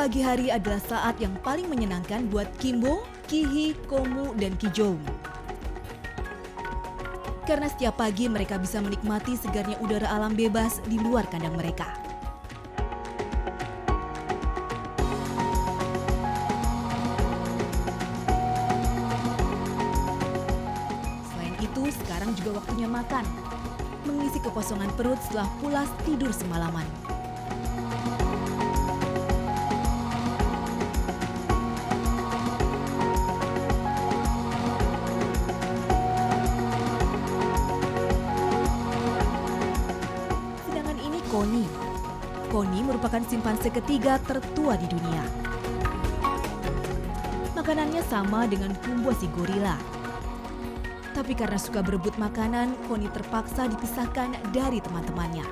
Pagi hari adalah saat yang paling menyenangkan buat Kimbo, Kihi, Komu, dan Kijong. Karena setiap pagi mereka bisa menikmati segarnya udara alam bebas di luar kandang mereka. Selain itu, sekarang juga waktunya makan. Mengisi kekosongan perut setelah pulas tidur semalaman. Koni merupakan simpanse ketiga tertua di dunia. Makanannya sama dengan Kumbo si gorila. Tapi karena suka berebut makanan, Koni terpaksa dipisahkan dari teman-temannya.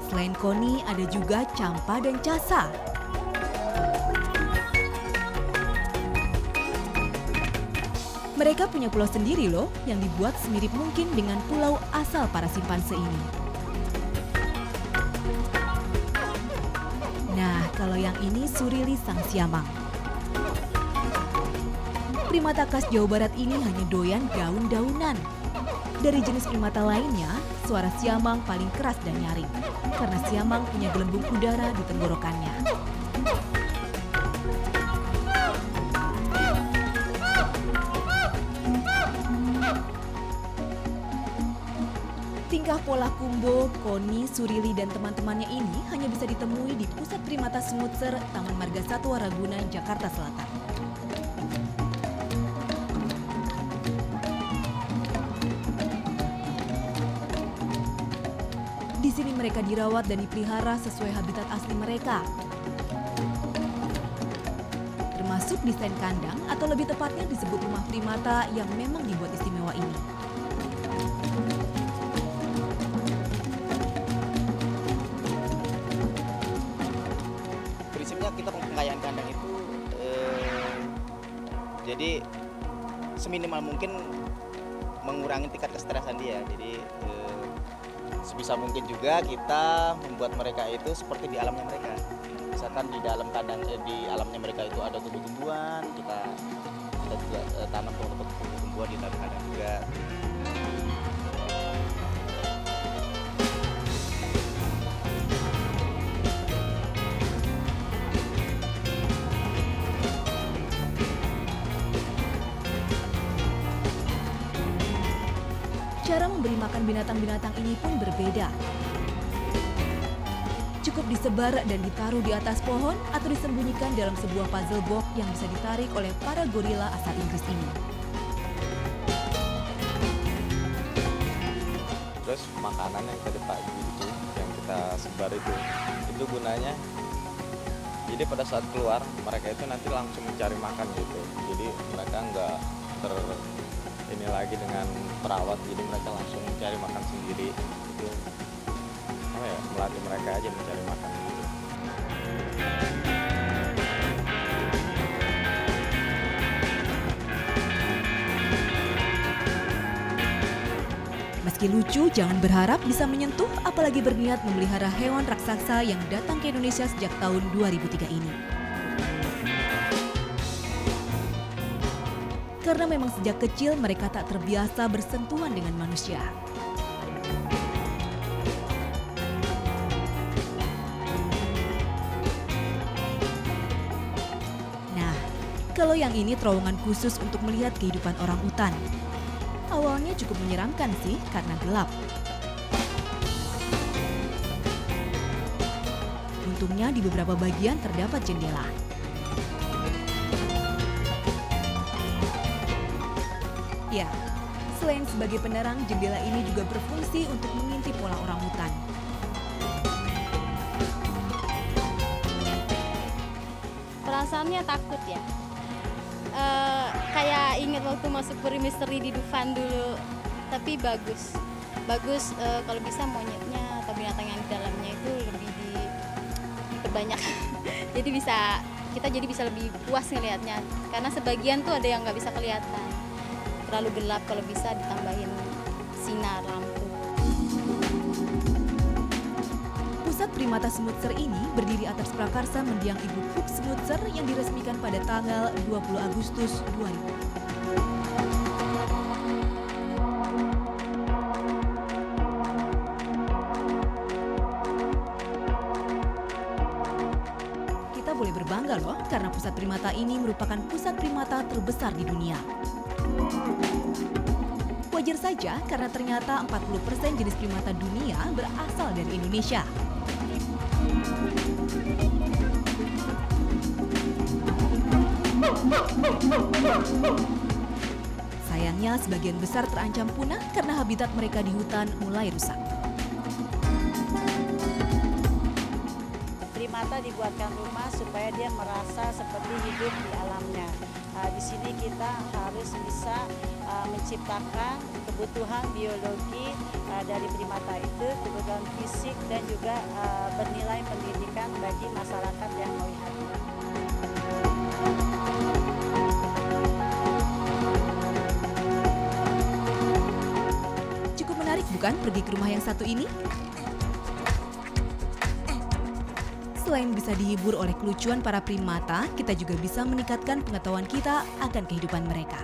Selain Koni, ada juga Campa dan Casa. Mereka punya pulau sendiri loh, yang dibuat semirip mungkin dengan pulau asal para simpanse ini. Nah, kalau yang ini Surili sang siamang. Primata khas Jawa Barat ini hanya doyan daun-daunan. Dari jenis primata lainnya, suara siamang paling keras dan nyaring. Karena siamang punya gelembung udara di tenggorokannya. Tingkah pola Kumbo, Koni, Surili, dan teman-temannya ini hanya bisa ditemui di Pusat Primata Smutser, Taman Marga Satwa Ragunan, Jakarta Selatan. Di sini mereka dirawat dan dipelihara sesuai habitat asli mereka. Termasuk desain kandang atau lebih tepatnya disebut rumah primata yang memang dibuat istimewa ini. Kita pengayaan kandang itu jadi seminimal mungkin mengurangi tingkat kestresan dia. Jadi sebisa mungkin juga kita membuat mereka itu seperti di alamnya mereka. Misalkan di dalam kandang di alamnya mereka itu ada tumbuh-tumbuhan, kita juga tanam tumbuh-tumbuhan di dalam kandang juga. Cara memberi makan binatang-binatang ini pun berbeda. Cukup disebar dan ditaruh di atas pohon atau disembunyikan dalam sebuah puzzle box yang bisa ditarik oleh para gorila asal Inggris ini. Terus makanan yang tadi pagi itu, yang kita sebar itu gunanya, jadi pada saat keluar mereka itu nanti langsung mencari makan gitu. Jadi mereka nggak ini lagi dengan perawat, jadi mereka langsung mencari makan sendiri. Itu melatih mereka aja mencari makan gitu. Meski lucu, jangan berharap bisa menyentuh apalagi berniat memelihara hewan raksasa yang datang ke Indonesia sejak tahun 2003 ini. Karena memang sejak kecil mereka tak terbiasa bersentuhan dengan manusia. Nah, kalau yang ini terowongan khusus untuk melihat kehidupan orang hutan. Awalnya cukup menyeramkan sih karena gelap. Untungnya di beberapa bagian terdapat jendela. Ya, selain sebagai penerang, jendela ini juga berfungsi untuk mengintip pola orang hutan. Perasaannya takut ya. Kayak ingat waktu masuk puri misteri di Dufan dulu. Tapi bagus. Kalau bisa monyetnya atau binatang yang di dalamnya itu lebih diperbanyak. Kita jadi bisa lebih puas ngelihatnya. Karena sebagian tuh ada yang nggak bisa kelihatan. Terlalu gelap, kalau bisa ditambahin sinar lampu. Pusat primata semutser ini berdiri atas prakarsa mendiang ibu kuk semutser yang diresmikan pada tanggal 20 Agustus 2000. Kita boleh berbangga loh karena pusat primata ini merupakan pusat primata terbesar di dunia. Wajar saja karena ternyata 40% jenis primata dunia berasal dari Indonesia. Sayangnya sebagian besar terancam punah karena habitat mereka di hutan mulai rusak. Primata dibuatkan rumah supaya dia merasa seperti hidup di alamnya. Di sini kita harus bisa menciptakan kebutuhan biologi dari primata itu, kebutuhan fisik dan juga bernilai pendidikan bagi masyarakat yang melihatnya. Cukup menarik bukan pergi ke rumah yang satu ini? Selain bisa dihibur oleh kelucuan para primata, kita juga bisa meningkatkan pengetahuan kita akan kehidupan mereka.